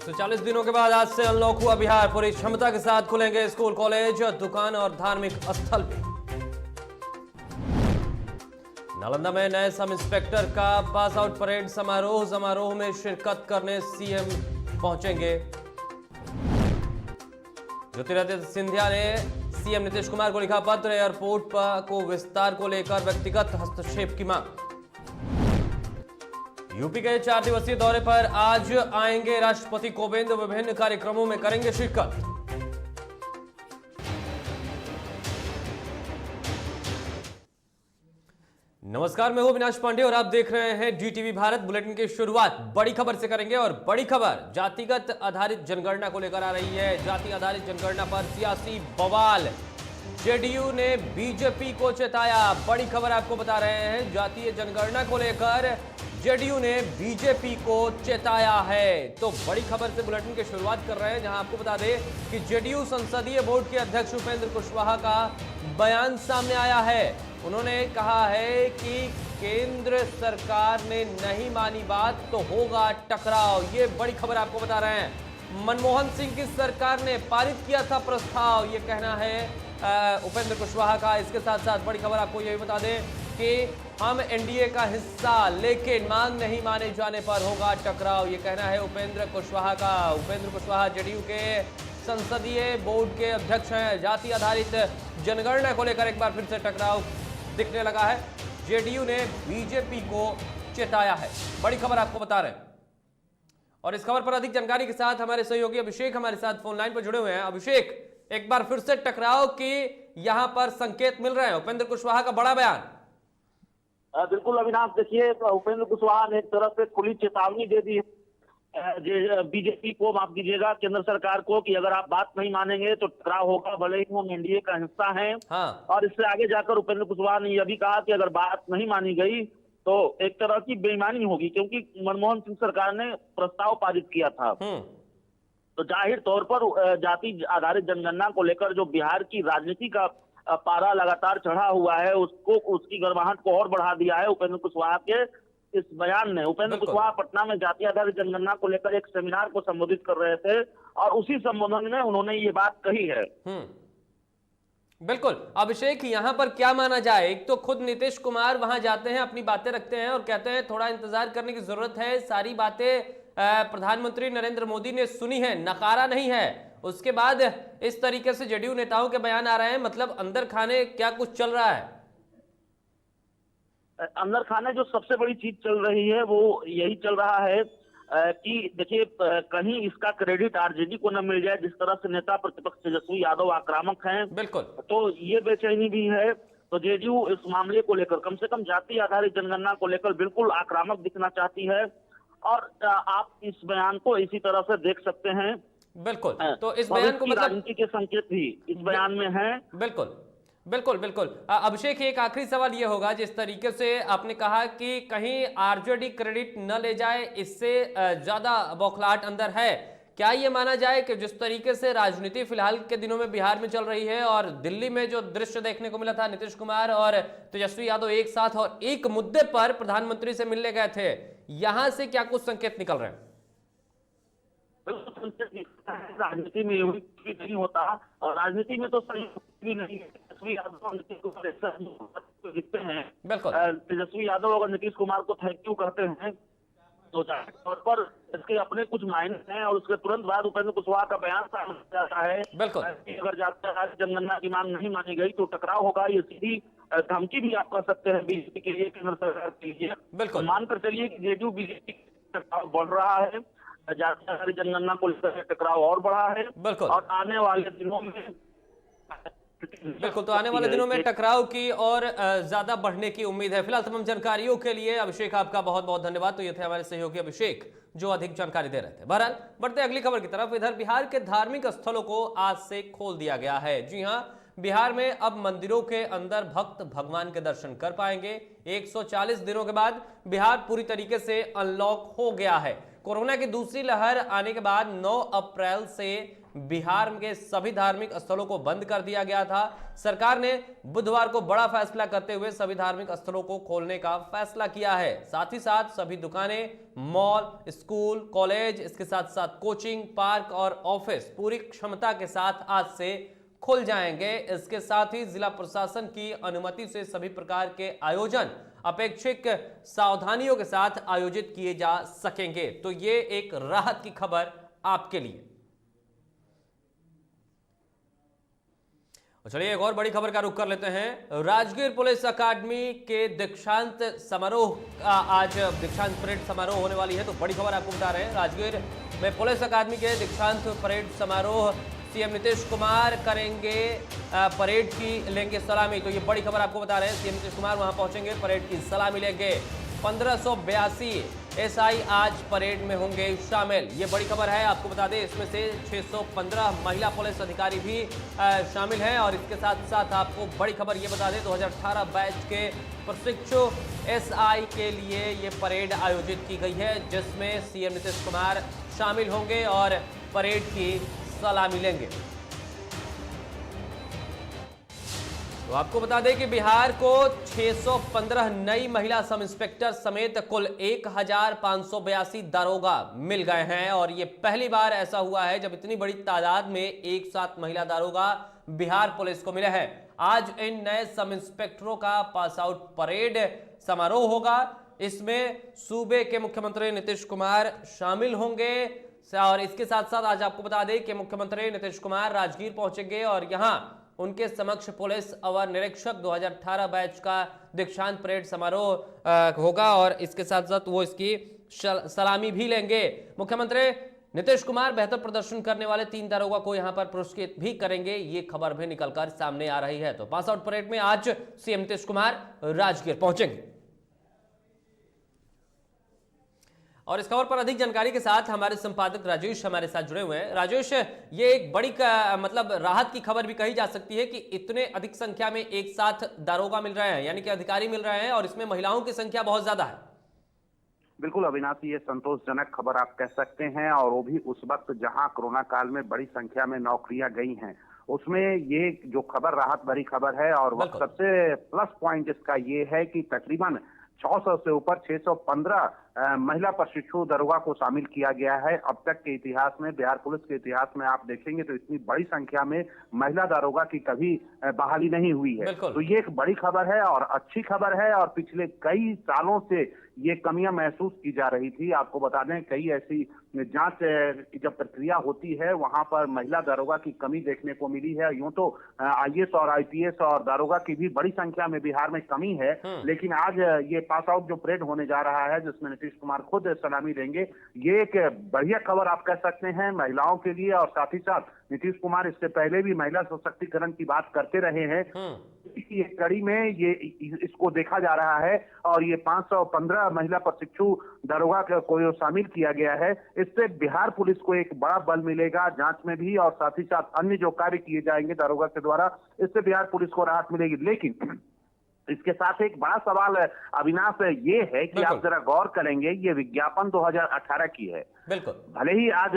140 दिनों के बाद आज से अनलॉक हुआ बिहार। पूरी क्षमता के साथ खुलेंगे स्कूल, कॉलेज, दुकान और धार्मिक स्थल भी। नालंदा में नए सब इंस्पेक्टर का पास आउट परेड समारोह में शिरकत करने सीएम पहुंचेंगे। ज्योतिरादित्य सिंधिया ने सीएम नीतीश कुमार को लिखा पत्र, एयरपोर्ट को विस्तार को लेकर व्यक्तिगत हस्तक्षेप की मांग। यूपी के 4 दिवसीय दौरे पर आज आएंगे राष्ट्रपति कोविंद, विभिन्न कार्यक्रमों में करेंगे शिरकत। नमस्कार, मैं हूं अविनाश पांडे और आप देख रहे हैं डीटीवी भारत। बुलेटिन की शुरुआत बड़ी खबर से करेंगे और बड़ी खबर जातिगत आधारित जनगणना को लेकर आ रही है। जाति आधारित जनगणना पर सियासी बवाल, जेडीयू ने बीजेपी को चेताया। बड़ी खबर आपको बता रहे हैं, जातीय जनगणना को लेकर जेडीयू ने बीजेपी को चेताया है। तो बड़ी खबर से बुलेटिन की शुरुआत कर रहे हैं, जहां आपको बता दें कि जेडीयू संसदीय बोर्ड के अध्यक्ष उपेंद्र कुशवाहा का बयान सामने आया है। उन्होंने कहा है कि केंद्र सरकार ने नहीं मानी बात तो होगा टकराव। ये बड़ी खबर आपको बता रहे हैं। मनमोहन सिंह की सरकार ने पारित किया था प्रस्ताव, ये कहना है उपेंद्र कुशवाहा का। इसके साथ साथ बड़ी खबर आपको यह भी बता दें कि हम एनडीए का हिस्सा, लेकिन मांग नहीं माने जाने पर होगा टकराव, ये कहना है उपेंद्र कुशवाहा का। उपेंद्र कुशवाहा जेडीयू के संसदीय बोर्ड के अध्यक्ष हैं। जाति आधारित जनगणना को लेकर एक बार फिर से टकराव दिखने लगा है। जेडीयू ने बीजेपी को चेताया है। बड़ी खबर आपको बता रहे हैं और इस खबर पर अधिक जानकारी के साथ हमारे सहयोगी अभिषेक हमारे साथ फोन लाइन पर जुड़े हुए हैं। अभिषेक, एक बार फिर से टकराव की यहां पर संकेत मिल रहे हैं। उपेंद्र कुशवाहा का बड़ा बयान। बिल्कुल अविनाश, देखिए उपेंद्र कुशवाहा ने एक तरफ से खुली चेतावनी दे दी बीजेपी को, माफ कीजिएगा केंद्र सरकार को, कि अगर आप बात नहीं मानेंगे तो टकराव होगा, भले ही हम एनडीए का हिस्सा हैं। हाँ। और इससे आगे जाकर उपेंद्र कुशवाहा ने यह भी कहा कि अगर बात नहीं मानी गई तो एक तरह की बेईमानी होगी, क्योंकि मनमोहन सिंह सरकार ने प्रस्ताव पारित किया था। तो जाहिर तौर पर जाति आधारित जनगणना को लेकर जो बिहार की राजनीति का पारा लगातार चढ़ा हुआ है, उसकी गर्माहट को और बढ़ा दिया है उपेंद्र कुशवाहा के इस बयान ने। उपेंद्र कुशवाहा पटना में जाति आधारित जनगणना को लेकर एक सेमिनार को संबोधित कर रहे थे और उसी संबोधन में उन्होंने ये बात कही है। बिल्कुल अभिषेक, यहां पर क्या माना जाए? एक तो खुद नीतीश कुमार वहां जाते हैं, अपनी बातें रखते हैं और कहते हैं थोड़ा इंतजार करने की जरूरत है, सारी बातें प्रधानमंत्री नरेंद्र मोदी ने सुनी है, नकारा नहीं है। उसके बाद इस तरीके से जेडीयू नेताओं के बयान आ रहे हैं, मतलब अंदर खाने क्या कुछ चल रहा है? अंदर खाने जो सबसे बड़ी चीज चल रही है वो यही चल रहा है कि देखिए कहीं इसका क्रेडिट आरजेडी को न मिल जाए, जिस तरह से नेता प्रतिपक्ष तेजस्वी यादव आक्रामक हैं। बिल्कुल, तो ये बेचैनी भी है। तो जेडीयू इस मामले को लेकर, कम से कम जाति आधारित जनगणना को लेकर, बिल्कुल आक्रामक दिखना चाहती है और आप इस बयान को इसी तरह से देख सकते हैं। बिल्कुल, तो इस बयान को मतलब राजनीति के संकेत भी इस बयान में है। बिल्कुल बिल्कुल बिल्कुल। अभिषेक, एक आखिरी सवाल ये होगा, जिस तरीके से आपने कहा कि कहीं आरजेडी क्रेडिट न ले जाए, इससे ज्यादा बौखलाहट अंदर है, क्या ये माना जाए कि जिस तरीके से राजनीति फिलहाल के दिनों में बिहार में चल रही है और दिल्ली में जो दृश्य देखने को मिला था, नीतीश कुमार और तेजस्वी यादव एक साथ और एक मुद्दे पर प्रधानमंत्री से मिलने गए थे, यहां से क्या कुछ संकेत निकल रहे हैं? राजनीति में भी नहीं होता और राजनीति में तो भी नहीं है। तेजस्वी यादव और नीतीश कुमार लिखते हैं, तेजस्वी यादव अगर नीतीश कुमार को थैंक यू कहते हैं तो जाहिर तौर पर इसके अपने कुछ मायने हैं और उसके तुरंत बाद उपेंद्र कुशवाहा का बयान सामने आता है कि अगर जाति जनगणना की मांग नहीं मानी गई तो टकराव होगा। ये सीधी धमकी भी आप कर सकते हैं बीजेपी के लिए, केंद्र सरकार के लिए। बिल्कुल, मानकर चलिए कि जेडीयू बीजेपी टकराव बढ़ रहा है, जाति आधारित जनगणना को लेकर टकराव और बढ़ा है। बिल्कुल, और आने वाले दिनों में बिल्कुल, तो आने वाले दिनों में टकराव की और ज्यादा बढ़ने की उम्मीद है। फिलहाल तमाम जानकारियों के लिए अभिषेक आपका बहुत बहुत धन्यवाद। तो ये थे हमारे सहयोगी अभिषेक जो अधिक जानकारी दे रहे थे। बहरहाल बढ़ते अगली खबर की तरफ। इधर बिहार के धार्मिक स्थलों को आज से खोल दिया गया है। जी हां, बिहार में अब मंदिरों के अंदर भक्त भगवान के दर्शन कर पाएंगे। 140 दिनों के बाद बिहार पूरी तरीके से अनलॉक हो गया है। कोरोना की दूसरी लहर आने के बाद 9 अप्रैल से बिहार के सभी धार्मिक स्थलों को बंद कर दिया गया था। सरकार ने बुधवार को बड़ा फैसला करते हुए सभी धार्मिक स्थलों को खोलने का फैसला किया है। साथ ही साथ सभी दुकानें, मॉल, स्कूल, कॉलेज, इसके साथ साथ कोचिंग, पार्क और ऑफिस पूरी क्षमता के साथ आज से खुल जाएंगे। इसके साथ ही जिला प्रशासन की अनुमति से सभी प्रकार के आयोजन अपेक्षित सावधानियों के साथ आयोजित किए जा सकेंगे। तो ये एक राहत की खबर आपके लिए। चलिए एक और बड़ी खबर का रुख कर लेते हैं। राजगीर पुलिस अकादमी के दीक्षांत समारोह, आज दीक्षांत परेड समारोह होने वाली है, तो बड़ी खबर आपको बता रहे हैं। राजगीर में पुलिस अकादमी के दीक्षांत परेड समारोह सीएम नीतीश कुमार करेंगे, परेड की लेंगे सलामी। तो ये बड़ी खबर आपको बता रहे हैं, सीएम नीतीश कुमार वहां पहुंचेंगे, परेड की सलामी लेंगे। 1582 एसआई आज परेड में होंगे शामिल, ये बड़ी खबर है। आपको बता दें इसमें से 615 महिला पुलिस अधिकारी भी शामिल हैं। और इसके साथ साथ आपको बड़ी खबर ये बता दें 2018 बैच के प्रशिक्षु एसआई के लिए ये परेड आयोजित की गई है, जिसमें सीएम नीतीश कुमार शामिल होंगे और परेड की सलामी लेंगे। तो आपको बता दें कि बिहार को 615 नई महिला सब इंस्पेक्टर समेत कुल 1582 दारोगा मिल गए हैं। और ये पहली बार ऐसा हुआ है जब इतनी बड़ी तादाद में एक साथ महिला दारोगा बिहार पुलिस को मिले हैं। आज इन नए सब इंस्पेक्टरों का पास आउट परेड समारोह होगा। इसमें सूबे के मुख्यमंत्री नीतीश कुमार शामिल होंगे। और इसके साथ साथ आज आपको बता दें कि मुख्यमंत्री नीतीश कुमार राजगीर पहुंचेंगे और यहां उनके समक्ष पुलिस अवर निरीक्षक 2018 बैच का दीक्षांत परेड समारोह होगा और इसके साथ साथ वो इसकी सलामी भी लेंगे। मुख्यमंत्री नीतीश कुमार बेहतर प्रदर्शन करने वाले 3 दारोगा को यहां पर पुरस्कृत भी करेंगे, ये खबर भी निकलकर सामने आ रही है। तो पास आउट परेड में आज सीएम नीतीश कुमार राजगीर पहुंचेंगे। और इस खबर पर अधिक जानकारी के साथ हमारे संपादक राजेश हमारे साथ जुड़े हुए हैं। राजेश, ये एक बड़ी मतलब राहत की खबर भी कही जा सकती है कि इतने अधिक संख्या में एक साथ दारोगा मिल रहे हैं, यानी कि अधिकारी मिल रहे हैं और इसमें महिलाओं की संख्या बहुत ज्यादा है। बिल्कुल अविनाशी, ये संतोषजनक खबर आप कह सकते हैं, और वो भी उस वक्त जहां कोरोना काल में बड़ी संख्या में नौकरियां गई हैं, उसमें ये जो खबर राहत भरी खबर है। और सबसे प्लस पॉइंट इसका ये है कि तकरीबन 600 से ऊपर 615 महिला प्रशिक्षु दारोगा को शामिल किया गया है। अब तक के इतिहास में, बिहार पुलिस के इतिहास में आप देखेंगे तो इतनी बड़ी संख्या में महिला दारोगा की कभी बहाली नहीं हुई है। तो ये एक बड़ी खबर है और अच्छी खबर है। और पिछले कई सालों से ये कमियां महसूस की जा रही थी। आपको बता दें, कई ऐसी जांच की जब प्रक्रिया होती है वहां पर महिला दारोगा की कमी देखने को मिली है। यूं तो आईएएस और आईपीएस और दारोगा की भी बड़ी संख्या में बिहार में कमी है, लेकिन आज ये पास आउट जो परेड होने जा रहा है जिसमें नीतीश कुमार खुद सलामी देंगे, ये एक बढ़िया खबर आप कह सकते हैं महिलाओं के लिए। और साथ ही साथ नीतीश कुमार इससे पहले भी महिला सशक्तिकरण की बात करते रहे हैं। ये कड़ी में ये इसको देखा जा रहा है और ये 515 महिला प्रशिक्षु दारोगा को शामिल किया गया है। इससे बिहार पुलिस को एक बड़ा बल मिलेगा जांच में भी, और साथ ही साथ अन्य जो कार्य किए जाएंगे दारोगा के द्वारा, इससे बिहार पुलिस को राहत मिलेगी। लेकिन इसके साथ एक बड़ा सवाल अविनाश ये है कि आप जरा गौर करेंगे, ये विज्ञापन 2018 की है। बिल्कुल, भले ही आज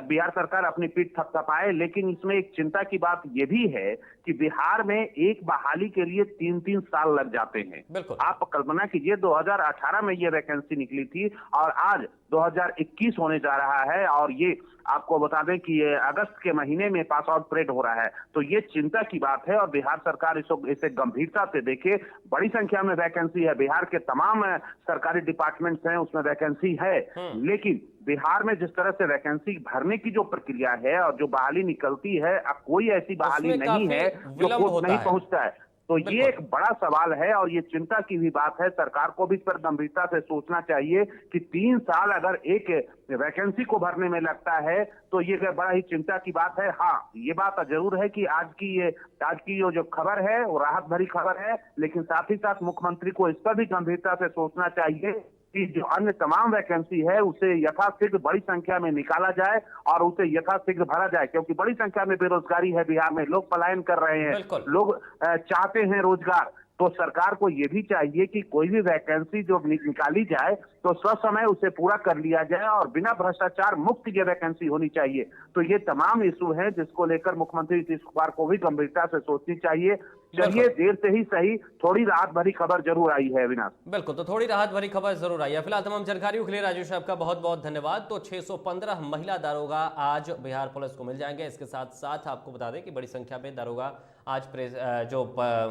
बिहार सरकार अपनी पीठ थपथपाए, लेकिन इसमें एक चिंता की बात यह भी है कि बिहार में एक बहाली के लिए 3-3 साल लग जाते हैं। आप कल्पना कीजिए 2018 में ये वैकेंसी निकली थी और आज 2021 होने जा रहा है, और ये आपको बता दें कि ये अगस्त के महीने में पास आउट परेड हो रहा है। तो ये चिंता की बात है और बिहार सरकार इसे गंभीरता से देखे। बड़ी संख्या में वैकेंसी है, बिहार के तमाम सरकारी डिपार्टमेंट्स हैं उसमें वैकेंसी है, लेकिन बिहार में जिस तरह से वैकेंसी भरने की जो प्रक्रिया है और जो बहाली निकलती है, अब कोई ऐसी बहाली नहीं है जो कोर्ट नहीं पहुंचता है। तो ये एक बड़ा सवाल है और ये चिंता की भी बात है। सरकार को भी इस पर गंभीरता से सोचना चाहिए कि 3 साल अगर एक वैकेंसी को भरने में लगता है तो ये बड़ा ही चिंता की बात है। हाँ, ये बात जरूर है कि आज की जो खबर है वो राहत भरी खबर है, लेकिन साथ ही साथ मुख्यमंत्री को इस पर भी गंभीरता से सोचना चाहिए कि जो अन्य तमाम वैकेंसी है उसे यथाशीघ्र बड़ी संख्या में निकाला जाए और उसे यथाशीघ्र भरा जाए, क्योंकि बड़ी संख्या में बेरोजगारी है बिहार में, लोग पलायन कर रहे हैं, लोग चाहते हैं रोजगार। तो सरकार को यह भी चाहिए कि कोई भी वैकेंसी जो निकाली जाए तो ससमय उसे पूरा कर लिया जाए और बिना भ्रष्टाचार मुक्त ये वैकेंसी होनी चाहिए। तो ये तमाम इशू है जिसको लेकर मुख्यमंत्री नीतीश कुमार को भी गंभीरता से सोचनी चाहिए। चलिए, देर से ही सही, थोड़ी राहत भरी खबर जरूर आई है अविनाश। बिल्कुल, तो थोड़ी राहत भरी खबर जरूर आई है। फिलहाल तमाम जानकारियों के लिए राजू साहब का बहुत बहुत धन्यवाद। तो 615 महिला दारोगा आज बिहार पुलिस को मिल जाएंगे। इसके साथ साथ आपको बता दें कि बड़ी संख्या में दारोगा आज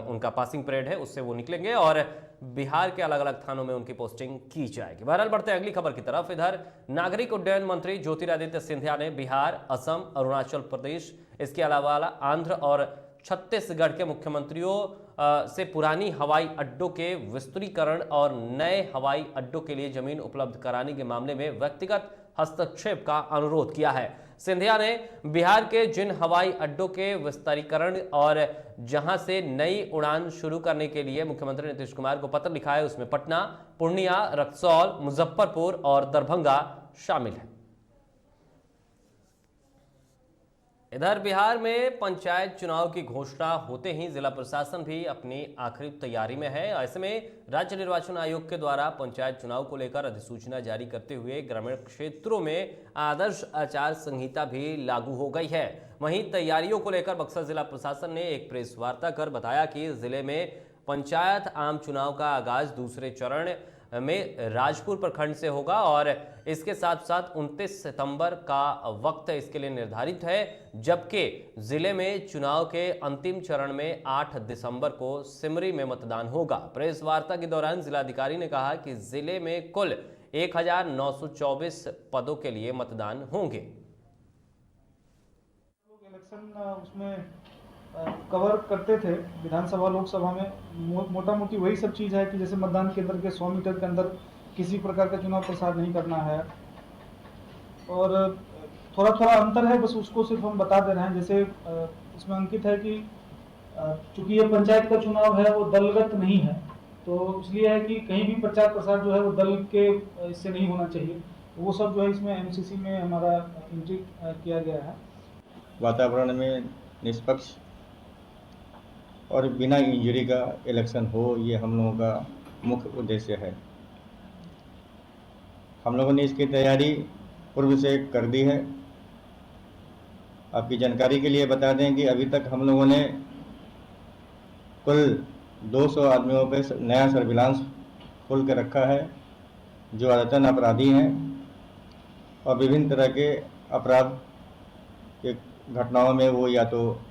उनका पासिंग परेड है उससे वो निकलेंगे और बिहार के अलग अलग थानों में उनकी पोस्टिंग की जाएगी। बहरहाल बढ़ते हैं अगली खबर की तरफ। इधर नागरिक उड्डयन मंत्री ज्योतिरादित्य सिंधिया ने बिहार, असम, अरुणाचल प्रदेश, इसके अलावा आंध्र और छत्तीसगढ़ के मुख्यमंत्रियों से पुरानी हवाई अड्डों के विस्तृतीकरण और नए हवाई अड्डों के लिए जमीन उपलब्ध कराने के मामले में व्यक्तिगत हस्तक्षेप का अनुरोध किया है। सिंधिया ने बिहार के जिन हवाई अड्डों के विस्तारीकरण और जहां से नई उड़ान शुरू करने के लिए मुख्यमंत्री नीतीश कुमार को पत्र लिखा है उसमें पटना, पूर्णिया, रक्सौल, मुजफ्फरपुर और दरभंगा शामिल है। इधर बिहार में पंचायत चुनाव की घोषणा होते ही जिला प्रशासन भी अपनी आखिरी तैयारी में है। ऐसे में राज्य निर्वाचन आयोग के द्वारा पंचायत चुनाव को लेकर अधिसूचना जारी करते हुए ग्रामीण क्षेत्रों में आदर्श आचार संहिता भी लागू हो गई है। वहीं तैयारियों को लेकर बक्सर जिला प्रशासन ने एक प्रेस वार्ता कर बताया कि जिले में पंचायत आम चुनाव का आगाज दूसरे चरण में राजपुर प्रखंड से होगा और इसके साथ साथ 29 सितंबर का वक्त इसके लिए निर्धारित है, जबकि जिले में चुनाव के अंतिम चरण में 8 दिसंबर को सिमरी में मतदान होगा। प्रेस वार्ता के दौरान जिलाधिकारी ने कहा कि जिले में कुल 1924 पदों के लिए मतदान होंगे। इलेक्शन उसमें कवर करते थे विधानसभा लोकसभा में, मोटा मोटी वही सब चीज़ है कि जैसे मतदान केंद्र के 100 मीटर के अंदर किसी प्रकार का चुनाव प्रसार नहीं करना है और थोड़ा थोड़ा अंतर है, बस उसको सिर्फ हम बता दे रहे हैं। जैसे इसमें अंकित है कि चूंकि ये पंचायत का चुनाव है वो दलगत नहीं है, तो इसलिए है कि कहीं भी प्रचार प्रसार जो है वो दल के इससे नहीं होना चाहिए। वो सब जो है इसमें एमसीसी में हमारा एंट्री किया गया है। वातावरण में निष्पक्ष और बिना इंजरी का इलेक्शन हो, ये हम लोगों का मुख्य उद्देश्य है। हम लोगों ने इसकी तैयारी पूर्व से कर दी है। आपकी जानकारी के लिए बता दें कि अभी तक हम लोगों ने कुल 200 आदमियों पे नया सर्विलांस खोल के रखा है जो आदतन अपराधी हैं और विभिन्न तरह के अपराध के घटनाओं में वो या तो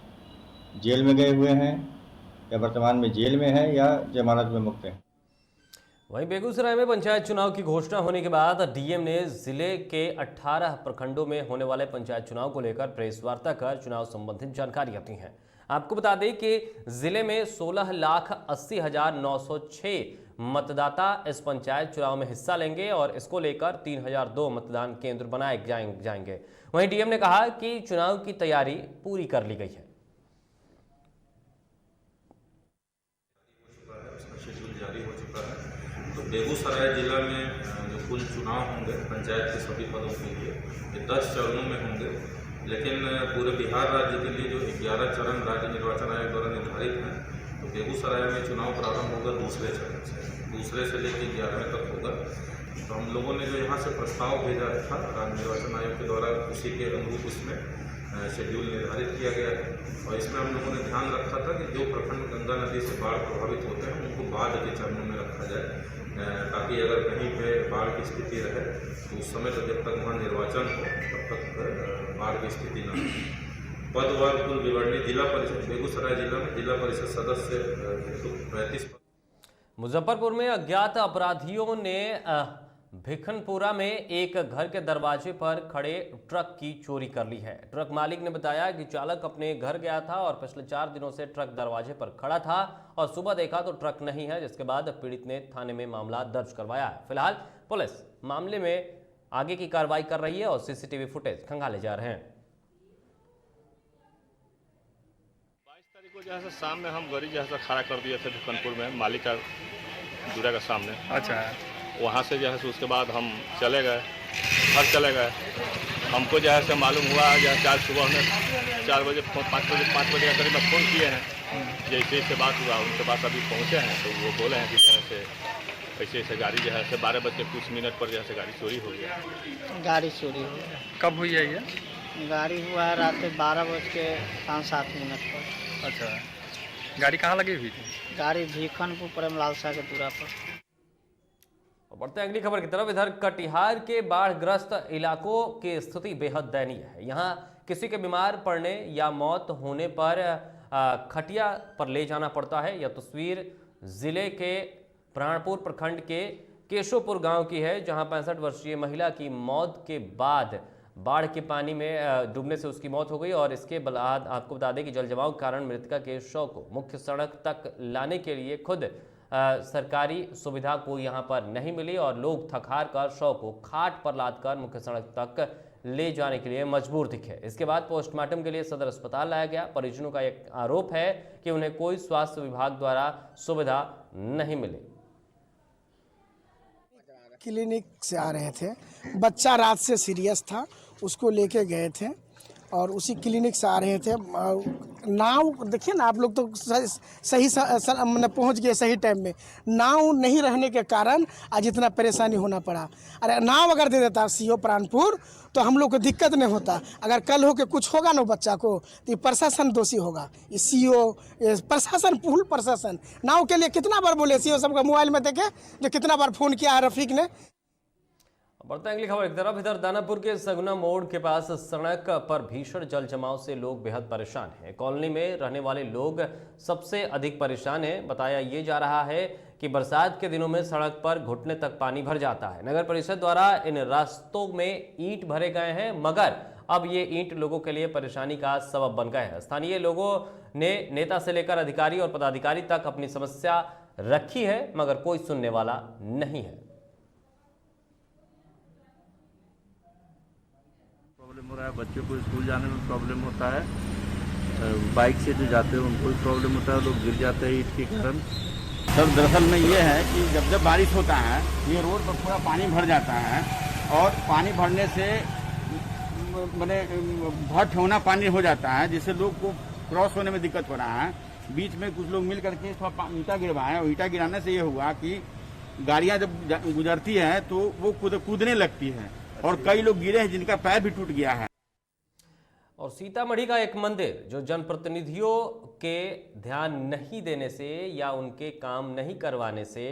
जेल में गए हुए हैं या वर्तमान में जेल में है या जमानत में मुक्त है। वहीं बेगूसराय में पंचायत चुनाव की घोषणा होने के बाद डीएम ने जिले के 18 प्रखंडों में होने वाले पंचायत चुनाव को लेकर प्रेस वार्ता कर चुनाव संबंधित जानकारियां दी हैं। आपको बता दें कि जिले में 16,80,906 मतदाता इस पंचायत चुनाव में हिस्सा लेंगे और इसको लेकर 3002 मतदान केंद्र बनाए जाएंगे। वहीं डीएम ने कहा कि चुनाव की तैयारी पूरी कर ली गई है। शेड्यूल जारी हो चुका है, तो बेगूसराय जिला में जो कुल चुनाव होंगे पंचायत के सभी पदों के लिए ये 10 चरणों में होंगे, लेकिन पूरे बिहार राज्य के लिए जो 11 चरण राज्य निर्वाचन आयोग द्वारा निर्धारित हैं, तो बेगूसराय में चुनाव प्रारंभ होगा दूसरे चरण से, दूसरे से लेकर 11वें तक होगा। तो हम लोगों ने जो यहाँ से प्रस्ताव भेजा था राज्य निर्वाचन आयोग के द्वारा, उसी के अनुरूप इसमें शेड्यूल निर्धारित किया गया है और इसमें हम लोगों ने ध्यान रखा था कि जो प्रखंड गंगा नदी से बाढ़ प्रभावित होते हैं उनको बाद के चरणों में रखा जाए, ताकि अगर कहीं पे बाढ़ की स्थिति रहे तो उस समय तो जब तक वहाँ निर्वाचन हो तब तक बाढ़ की स्थिति न हो। पदवार कुल विवरणी जिला परिषद बेगूसराय जिला में जिला परिषद सदस्य 35। मुजफ्फरपुर में अज्ञात अपराधियों ने भिखनपुरा में एक घर के दरवाजे पर खड़े ट्रक की चोरी कर ली है। ट्रक मालिक ने बताया कि चालक अपने घर गया था और पिछले 4 दिनों से ट्रक दरवाजे पर खड़ा था और सुबह देखा तो ट्रक नहीं है, जिसके बाद पीड़ित ने थाने में मामला दर्ज करवाया है। फिलहाल पुलिस मामले में आगे की कार्रवाई कर रही है और सीसीटीवी फुटेज खंगाले जा रहे हैं। 22 तारीख को जैसे शाम में हम गाड़ी जैसा खड़ा कर दिए थे भिखनपुर में मालिक का दूरा के सामने। अच्छा, वहाँ से जो है उसके बाद हम चले गए, घर चले गए। हमको जो है मालूम हुआ जैसे आज सुबह में 4 बजे 5 बजे के करीब फ़ोन किए हैं, जैसे से बात हुआ उनके पास अभी पहुँचे हैं तो वो बोले हैं कि जैसे ऐसे ऐसे गाड़ी जो है 12 बज के कुछ मिनट पर जैसे गाड़ी चोरी हो गया। गाड़ी चोरी हो गया। कब हुई है ये? गाड़ी हुआ है रात 12:05-7 पर। अच्छा, गाड़ी कहाँ लगी हुई थी? गाड़ी भीखनपुर प्रेम लालसा के दूरा पर। बढ़ते हैं अगली खबर की तरफ। इधर कटिहार के बाढ़ग्रस्त इलाकों की स्थिति बेहद दयनीय है। यहाँ किसी के बीमार पड़ने या मौत होने पर खटिया पर ले जाना पड़ता है। यह तस्वीर जिले के प्राणपुर प्रखंड के केशोपुर गांव की है, जहां 65 वर्षीय महिला की मौत के बाद बाढ़ के पानी में डूबने से उसकी मौत हो गई। और इसके बाद आपको बता दें कि जल जमाव के कारण मृतका के शव को मुख्य सड़क तक लाने के लिए खुद सरकारी सुविधा को यहां पर नहीं मिली और लोग थक-हार कर शव को खाट पर लादकर मुख्य सड़क तक ले जाने के लिए मजबूर दिखे। इसके बाद पोस्टमार्टम के लिए सदर अस्पताल लाया गया। परिजनों का एक आरोप है कि उन्हें कोई स्वास्थ्य विभाग द्वारा सुविधा नहीं मिली। क्लिनिक से आ रहे थे, बच्चा रात से सीरियस था, उसको लेके गए थे और उसी क्लिनिक से आ रहे थे। नाव देखिए ना आप लोग तो सही मैंने पहुंच गए सही टाइम में। नाव नहीं रहने के कारण आज इतना परेशानी होना पड़ा। अरे नाव अगर दे देता सीओ प्राणपुर तो हम लोग को दिक्कत नहीं होता। अगर कल हो के कुछ होगा ना बच्चा को तो प्रशासन दोषी होगा। ये सीओ प्रशासन फुल प्रशासन नाव के लिए कितना बार बोले, सीओ सबका मोबाइल में देखे जो कितना बार फोन किया है रफीक ने। बढ़ते हैं अगली खबर की तरफ। इधर दानापुर के सगुना मोड़ के पास सड़क पर भीषण जल जमाव से लोग बेहद परेशान हैं। कॉलोनी में रहने वाले लोग सबसे अधिक परेशान हैं। बताया ये जा रहा है कि बरसात के दिनों में सड़क पर घुटने तक पानी भर जाता है। नगर परिषद द्वारा इन रास्तों में ईंट भरे गए हैं, मगर अब ये ईंट लोगों के लिए परेशानी का सबब बन गए हैं। स्थानीय लोगों ने नेता से लेकर अधिकारी और पदाधिकारी तक अपनी समस्या रखी है, मगर कोई सुनने वाला नहीं है। प्रॉब्लम हो रहा है, बच्चों को स्कूल जाने में प्रॉब्लम होता है, बाइक से जो जाते हैं उनको भी प्रॉब्लम होता है, लोग गिर जाते हैं ईंट के कारण। सर दरअसल में ये है कि जब बारिश होता है ये रोड पर पूरा पानी भर जाता है और पानी भरने से मैंने बहुत ठेवना पानी हो जाता है, जिससे लोग को क्रॉस होने में दिक्कत हो रहा है। बीच में कुछ लोग मिल करके थोड़ा ईंटा गिरवाए और ईंटा गिराने से ये हुआ कि गाड़ियाँ जब गुजरती हैं तो वो कूदने लगती है और कई लोग गिरे हैं जिनका पैर भी टूट गया है। और सीतामढ़ी का एक मंदिर जो जनप्रतिनिधियों के ध्यान नहीं देने से या उनके काम नहीं करवाने से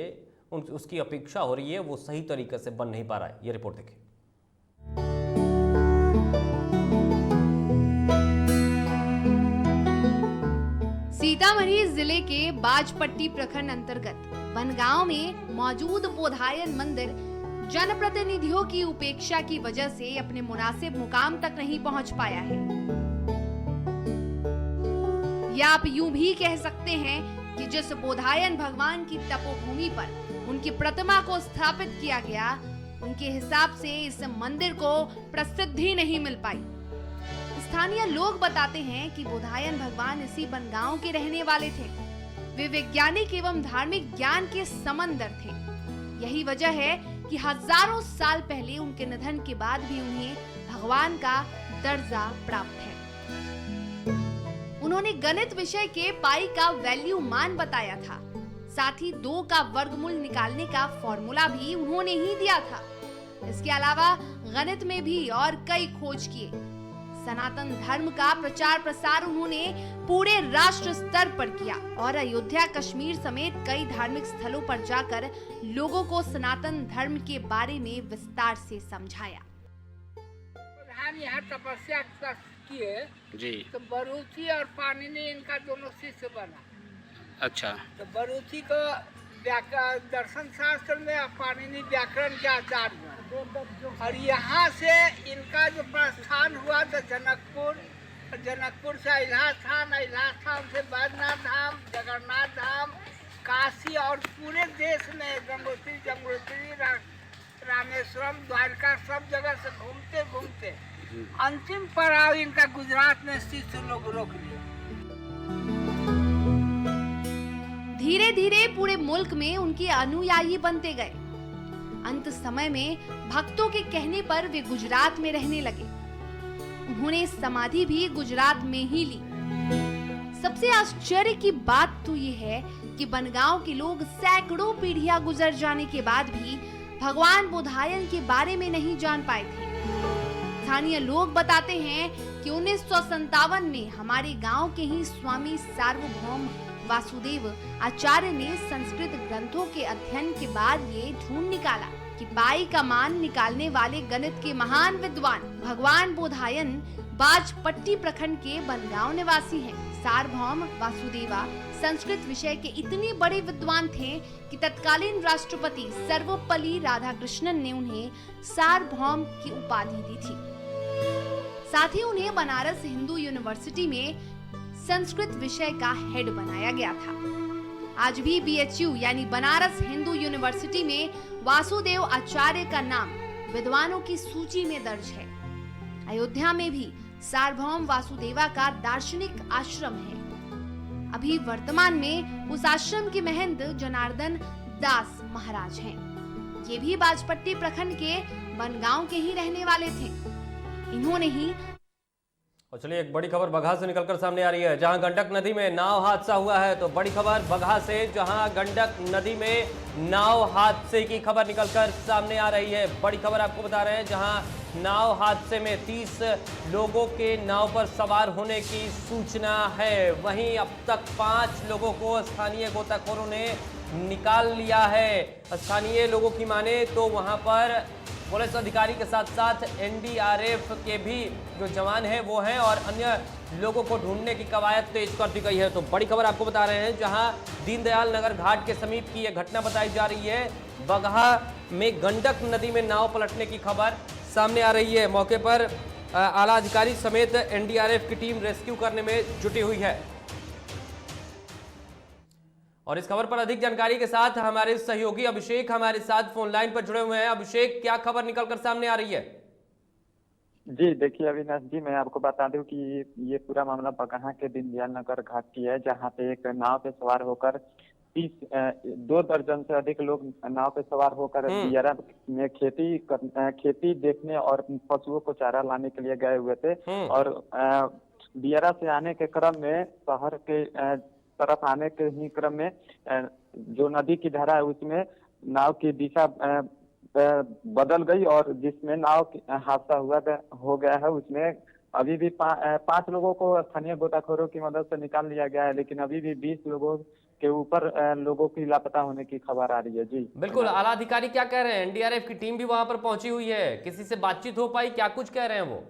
उसकी अपेक्षा हो रही है, वो सही तरीके से बन नहीं पा रहा है। ये रिपोर्ट देखिए। सीतामढ़ी जिले के बाजपट्टी प्रखंड अंतर्गत बनगांव में मौजूद बोधायन मंदिर जनप्रतिनिधियों की उपेक्षा की वजह से अपने मुनासिब मुकाम तक नहीं पहुंच पाया है। या आप यूं भी कह सकते हैं कि जिस बोधायन भगवान की तपोभूमि पर उनकी प्रतिमा को स्थापित किया गया, उनके हिसाब से इस मंदिर को प्रसिद्धि नहीं मिल पाई। स्थानीय लोग बताते हैं कि बोधायन भगवान इसी बनगांव के रहने वाले थे। वे वैज्ञानिक एवं धार्मिक ज्ञान के समंदर थे। यही वजह है कि हजारों साल पहले उनके निधन के बाद भी उन्हें भगवान का दर्जा प्राप्त है। उन्होंने गणित विषय के पाई का वैल्यू मान बताया था। साथ ही 2 का वर्गमूल निकालने का फॉर्मूला भी उन्होंने ही दिया था। इसके अलावा गणित में भी और कई खोज किए। सनातन धर्म का प्रचार प्रसार उन्होंने पूरे राष्ट्र स्तर पर किया और अयोध्या, कश्मीर समेत कई धार्मिक स्थलों पर जाकर लोगों को सनातन धर्म के बारे में विस्तार से समझाया। यहाँ तपस्या किए जी, तो बरूची और पाणिनि इनका दोनों शिष्य बना। अच्छा, तो बरूची को दर्शन शास्त्र में, पाणिनि व्याकरण के आचार्य, और यहाँ से इनका जो प्रस्थान हुआ तो जनकपुर से इलाहास्थान से बैद्यनाथ धाम, जगन्नाथ धाम, काशी और पूरे देश में गंगोत्री, रामेश्वरम, द्वारका सब जगह से घूमते घूमते अंतिम पड़ाव इनका गुजरात में शिष्य लोग रोक लिया। धीरे धीरे पूरे मुल्क में उनके अनुयायी बनते गए। अंत समय में भक्तों के कहने पर वे गुजरात में रहने लगे। उन्होंने समाधि भी गुजरात में ही ली। सबसे आश्चर्य की बात तो ये है कि बनगांव के लोग सैकड़ों पीढ़ियां गुजर जाने के बाद भी भगवान बोधायन के बारे में नहीं जान पाए थे। स्थानीय लोग बताते हैं कि 1957 में हमारे गांव के ही स्वामी सार्वभौम वासुदेव आचार्य ने संस्कृत ग्रंथों के अध्ययन के बाद ये ढूंढ निकाला कि बाई का मान निकालने वाले गणित के महान विद्वान भगवान बोधायन बाजपट्टी प्रखंड के बनगांव निवासी हैं। सार्वभौम वासुदेवा संस्कृत विषय के इतने बड़े विद्वान थे कि तत्कालीन राष्ट्रपति सर्वपल्ली राधाकृष्णन ने उन्हें सार्वभौम की उपाधि दी थी। साथ ही उन्हें बनारस हिंदू यूनिवर्सिटी में संस्कृत विषय का हेड बनाया गया था। आज भी BHU यानी बनारस हिंदू यूनिवर्सिटी में वासुदेव आचार्य का नाम विद्वानों की सूची में दर्ज है। अयोध्या में भी सार्वभौम वासुदेवा का दार्शनिक आश्रम है। अभी वर्तमान में उस आश्रम के महंत जनार्दन दास महाराज हैं। ये भी बाजपट्टी प्रखंड के बनगांव के ही रहने वाले थे। इन्होंने ही और चलिए एक बड़ी खबर बगहा से निकलकर सामने आ रही है, जहां गंडक नदी में नाव हादसा हुआ है। तो बड़ी खबर बगहा से, जहां गंडक नदी में नाव हादसे की खबर निकलकर सामने आ रही है। बड़ी खबर आपको बता रहे हैं, जहां नाव हादसे में 30 लोगों के नाव पर सवार होने की सूचना है। वहीं अब तक 5 लोगों को स्थानीय गोताखोरों ने निकाल लिया है। स्थानीय लोगों की माने तो वहां पर पुलिस अधिकारी के साथ साथ NDRF के भी जो जवान हैं वो हैं और अन्य लोगों को ढूंढने की कवायद तेज कर दी गई है। तो बड़ी खबर आपको बता रहे हैं, जहां दीनदयाल नगर घाट के समीप की यह घटना बताई जा रही है। बगहा में गंडक नदी में नाव पलटने की खबर सामने आ रही है। मौके पर आला अधिकारी समेत NDRF की टीम रेस्क्यू करने में जुटी हुई है। और इस खबर पर अधिक जानकारी के साथ हमारे सहयोगी अभिषेक हमारे साथ फोन लाइन पर जुड़े हुए हैं। अभिषेक, क्या खबर निकलकर सामने आ रही है? जी देखिए अविनाश जी, मैं आपको बता दूं कि ये पूरा मामला बगहा के दीनदयाल नगर घाट की है, जहां पे एक नाव पे सवार होकर 2 दर्जन से अधिक लोग नाव पे सवार होकर दियारा में खेती देखने और पशुओं को चारा लाने के लिए गए हुए थे। और दियारा से आने के क्रम में शहर के तरफ आने के ही क्रम में जो नदी की धारा है उसमें नाव की दिशा बदल गई और जिसमें नाव हादसा हो गया है। उसमें अभी भी 5 लोगों को स्थानीय गोताखोरों की मदद से निकाल लिया गया है, लेकिन अभी भी 20 लोगों के ऊपर लोगों की लापता होने की खबर आ रही है। जी बिल्कुल, आला अधिकारी क्या कह रहे हैं? NDRF की टीम भी वहां पर पहुंची हुई है, किसी से बातचीत हो पाई? क्या कुछ कह रहे हैं वो?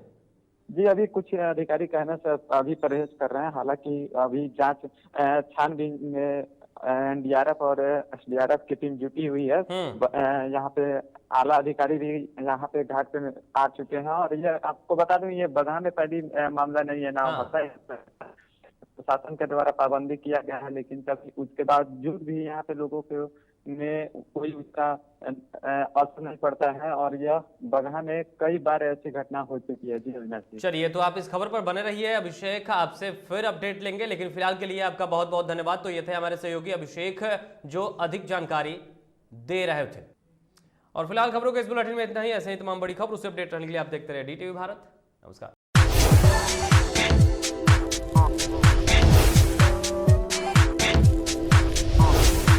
जी अभी कुछ अधिकारी कहने से अभी परहेज कर रहे हैं। हालांकि अभी जांच छानबीन में NDRF और SDRF की टीम जुटी हुई है। यहाँ पे आला अधिकारी भी यहाँ पे घाट पे आ चुके हैं। और ये आपको बता दूं, ये बगहा में पहली मामला नहीं है नाव हादसा। प्रशासन के द्वारा पाबंदी किया गया है, लेकिन कभी उसके बावजूद भी यहाँ पे लोगों के में कोई उसका असर नहीं पड़ता है। और यह बगहा में कई बार ऐसी घटना हो चुकी है। जी अविनाश जी, चलिए तो आप इस खबर पर बने रहिए। अभिषेक, आपसे फिर अपडेट लेंगे, लेकिन फिलहाल के लिए आपका बहुत बहुत धन्यवाद। तो ये थे हमारे सहयोगी अभिषेक जो अधिक जानकारी दे रहे थे। और फिलहाल खबरों के इस बुलेटिन में इतना ही। ऐसे ही तमाम बड़ी खबरों से अपडेट रहने के लिए आप देखते रहे DTV भारत। नमस्कार।